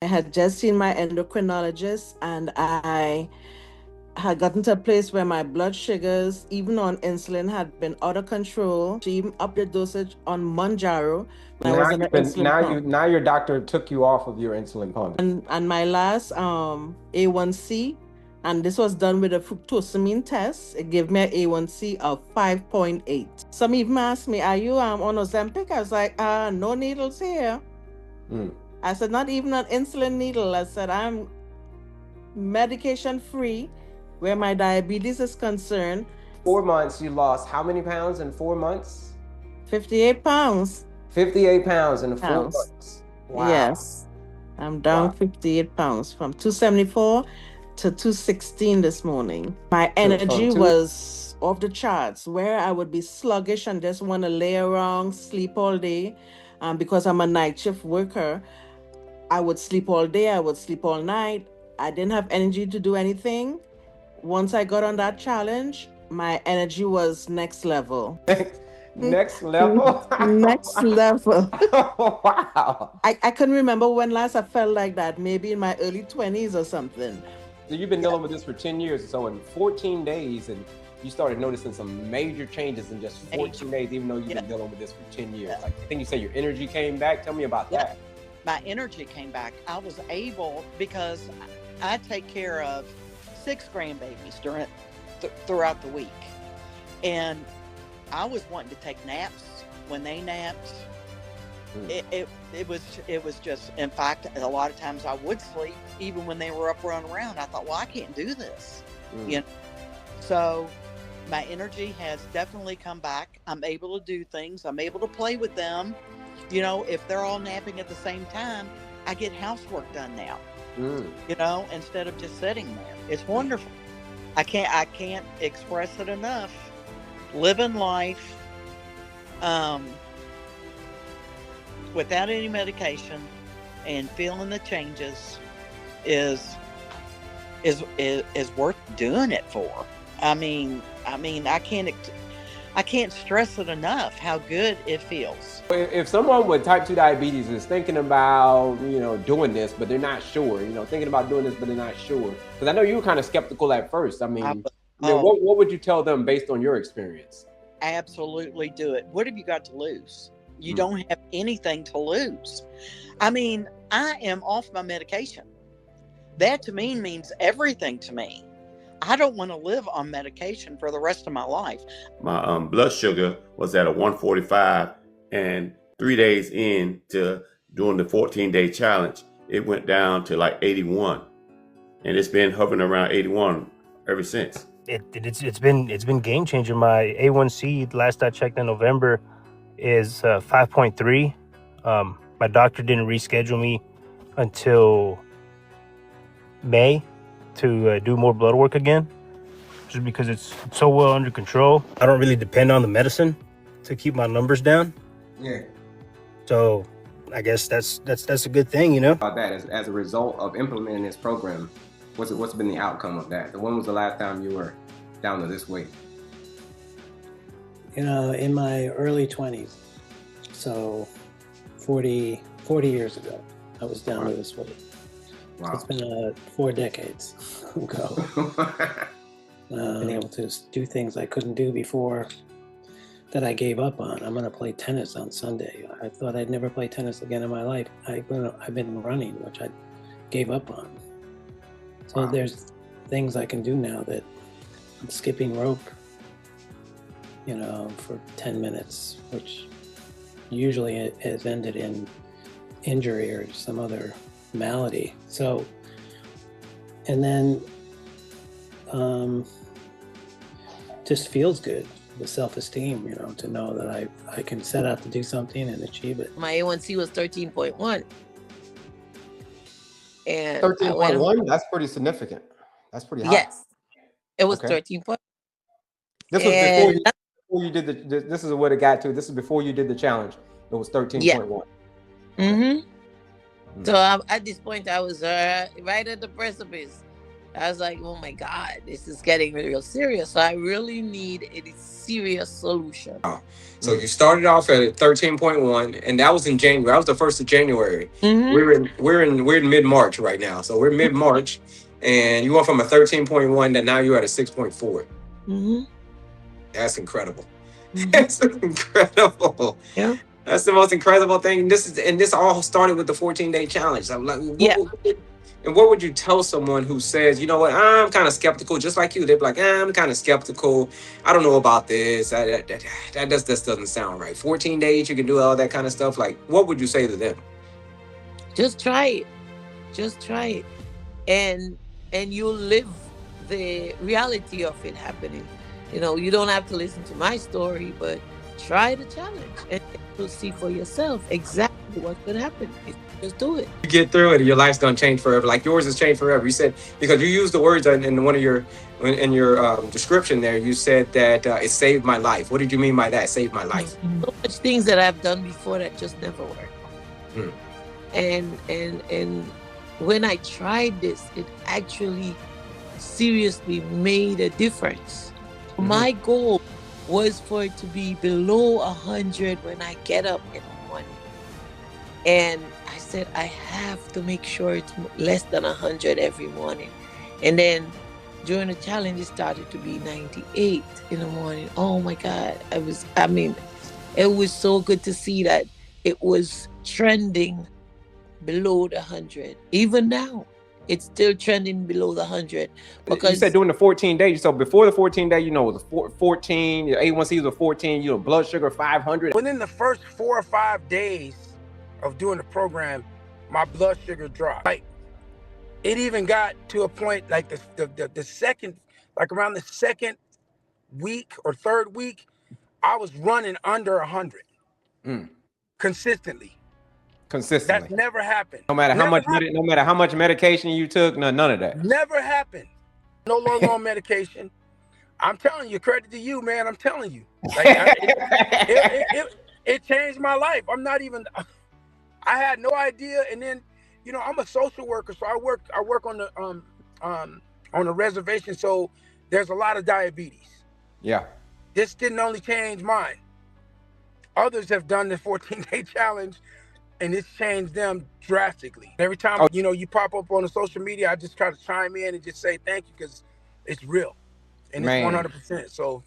I had just seen my endocrinologist, and I had gotten to a place where my blood sugars, even on insulin, had been out of control. She even upped the dosage on Manjaro when I Now was on you've an been insulin pump. now your doctor took you off of your insulin pump. And my last A1C, and this was done with a fructosamine test. It gave me an A1C of 5.8. Some even asked me, "Are you on Ozempic?" I was like, no needles here. Mm. I said, not even an insulin needle. I said, I'm medication free where my diabetes is concerned. 4 months, you lost how many pounds in 4 months? 58 pounds. 58 pounds in four Pounds. months. Wow. Yes. I'm down Wow. 58 pounds from 274 to 216 this morning. My From energy two. was off the charts, where I would be sluggish and just want to lay around, sleep all day. Because I'm a night shift worker, I would sleep all day, I would sleep all night. I didn't have energy to do anything. Once I got on that challenge, my energy was next level. Next level. Next level. Wow. I couldn't remember when last I felt like that, maybe in my early 20s or something. So you've been dealing with this for 10 years. So in 14 days, and you started noticing some major changes in just 14 days, even though you've been dealing with this for 10 years. Like, I think you say your energy came back. Tell me about that. My energy came back. I was able, because I take care of 6 grandbabies throughout the week. And I was wanting to take naps when they napped. It was just, in fact, a lot of times I would sleep even when they were up running around. I thought, well, I can't do this. You know? So my energy has definitely come back. I'm able to do things. I'm able to play with them. You know, if they're all napping at the same time, I get housework done now. You know, instead of just sitting there. It's wonderful. I can't express it enough. Living life without any medication and feeling the changes is worth doing it for. I mean, I can't stress it enough how good it feels. If someone with type 2 diabetes is thinking about, doing this, but they're not sure, thinking about doing this, but they're not sure, because I know you were kind of skeptical at first. What would you tell them based on your experience? Absolutely do it. What have you got to lose? You don't have anything to lose. I mean, I am off my medication. That to me means everything to me. I don't want to live on medication for the rest of my life. My blood sugar was at a 145, and 3 days into doing the 14-day challenge, it went down to like 81, and it's been hovering around 81 ever since. It's been game changing. My A1C last I checked in November is 5.3. My doctor didn't reschedule me until May to do more blood work again, just because it's so well under control. I don't really depend on the medicine to keep my numbers down. Yeah. So I guess that's a good thing, About that, as a result of implementing this program, what's been the outcome of that? When was the last time you were down to this weight? In my early 20s, so 40 years ago, I was down to this weight. Wow. So it's been 4 decades ago. Been able to do things I couldn't do before, that I gave up on. I'm going to play tennis on Sunday. I thought I'd never play tennis again in my life. I've been running, which I gave up on. So there's things I can do now, that I'm skipping rope, for 10 minutes, which usually has ended in injury or some other malady. So, and then just feels good, the self-esteem, to know that I can set out to do something and achieve it. My A1C was 13.1. And 13.1? That's pretty significant. That's pretty high. Yes. It was 13. This was before you did this is what it got to. This is before you did the challenge. It was 13.1. Yeah. So at this point, I was right at the precipice. I was like, oh my God, this is getting real serious. So I really need a serious solution. So you started off at 13.1, and that was in January. That was the 1st of January. Mm-hmm. We're in mid-March right now. So we're mid-March, and you went from a 13.1 to now you're at a 6.4. Mm-hmm. That's incredible. Mm-hmm. That's incredible. Yeah. That's the most incredible thing. This all started with the 14-day challenge. I'm like, what would you tell someone who says, you know what, I'm kind of skeptical, just like you? They'd be like, I'm kind of skeptical. I don't know about this. That just doesn't sound right. 14 days, you can do all that kind of stuff. Like, what would you say to them? Just try it. Just try it. And you'll live the reality of it happening. You know, you don't have to listen to my story, but try the challenge and you'll see for yourself exactly what's going to happen. Just do it. You get through it and your life's going to change forever. Like yours has changed forever. You said, because you used the words in one of your, in your description there, you said that it saved my life. What did you mean by that? Saved my life? So much things that I've done before that just never worked. And when I tried this, it actually seriously made a difference. My goal was for it to be below 100 when I get up in the morning. And I said, I have to make sure it's less than 100 every morning. And then during the challenge, it started to be 98 in the morning. Oh my God. It was so good to see that it was trending below the 100. Even now, it's still trending below the 100. Because you said during the 14 days. So before the 14 days, it was 14, your A1C was 14, blood sugar 500. Within the first 4 or 5 days of doing the program, my blood sugar dropped. Like, it even got to a point like the second, like around the second week or third week, I was running under 100 consistently. That's never happened. No matter how much medication you took, none of that. Never happened. No longer on medication. I'm telling you, credit to you, man. I'm telling you, like, it changed my life. I had no idea. And then, I'm a social worker, so I work on the reservation. So there's a lot of diabetes. Yeah. This didn't only change mine. Others have done the 14-day challenge, and it's changed them drastically. Every time, you pop up on the social media, I just try to chime in and just say thank you, because it's real. And it's 100%. So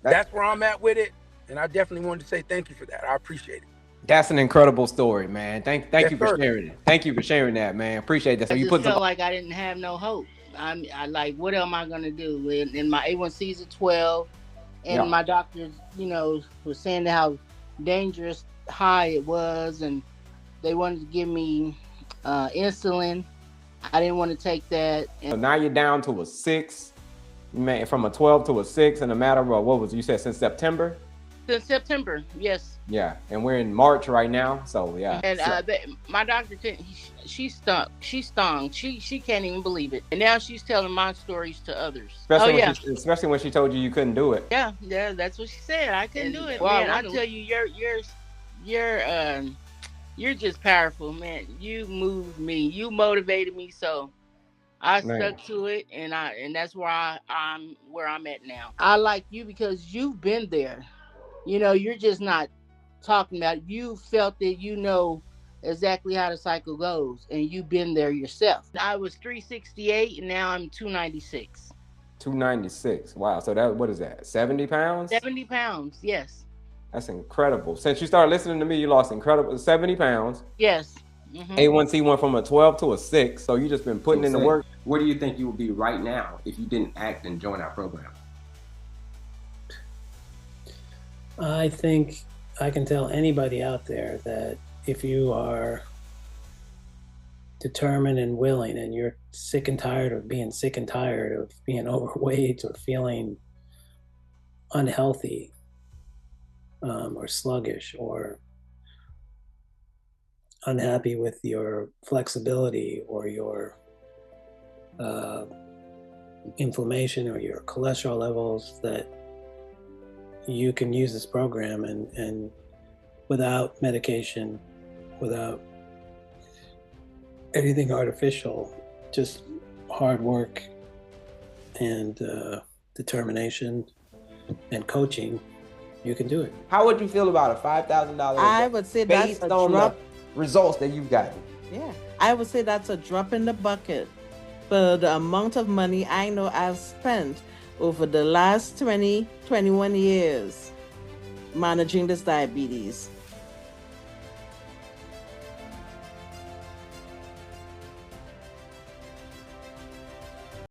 that's where I'm at with it. And I definitely wanted to say thank you for that. I appreciate it. That's an incredible story, man. Thank you for sharing it. Thank you for sharing that, man. Appreciate that. So I just felt like I didn't have no hope. I like, what am I going to do? And my A1C's at 12. And my doctors, was saying how dangerous high it was, and they wanted to give me insulin. I didn't want to take that. So now you're down to a 6, man, from a 12 to a 6 in a matter of, you said since September? Since September, yes. Yeah, and we're in March right now, so yeah. And my doctor couldn't. She stung. She can't even believe it. And now she's telling my stories to others. Especially when she told you couldn't do it. Yeah, that's what she said. I couldn't do it. Well, man, I tell you, you're just powerful, man. You moved me. You motivated me, so I stuck to it, and that's where I'm at now. I like you because you've been there. You're just not talking about it. You felt it, exactly how the cycle goes, and you've been there yourself. I was 368 and now I'm 296. 296. Wow. So what is that? 70 pounds? 70 pounds, yes. That's incredible. Since you started listening to me, you lost incredible 70 pounds. Yes. A1C went from a 12 to a 6. So you just been putting in the work. Where do you think you would be right now if you didn't act and join our program? I think I can tell anybody out there that if you are determined and willing, and you're sick and tired of being overweight or feeling unhealthy, or sluggish, or unhappy with your flexibility or your inflammation or your cholesterol levels, that you can use this program and without medication, without anything artificial, just hard work and determination and coaching, you can do it. How would you feel about a $5,000? I would say that's based a on drop. the results that you've gotten. Yeah, I would say that's a drop in the bucket for the amount of money I know I've spent over the last 20, 21 years managing this diabetes.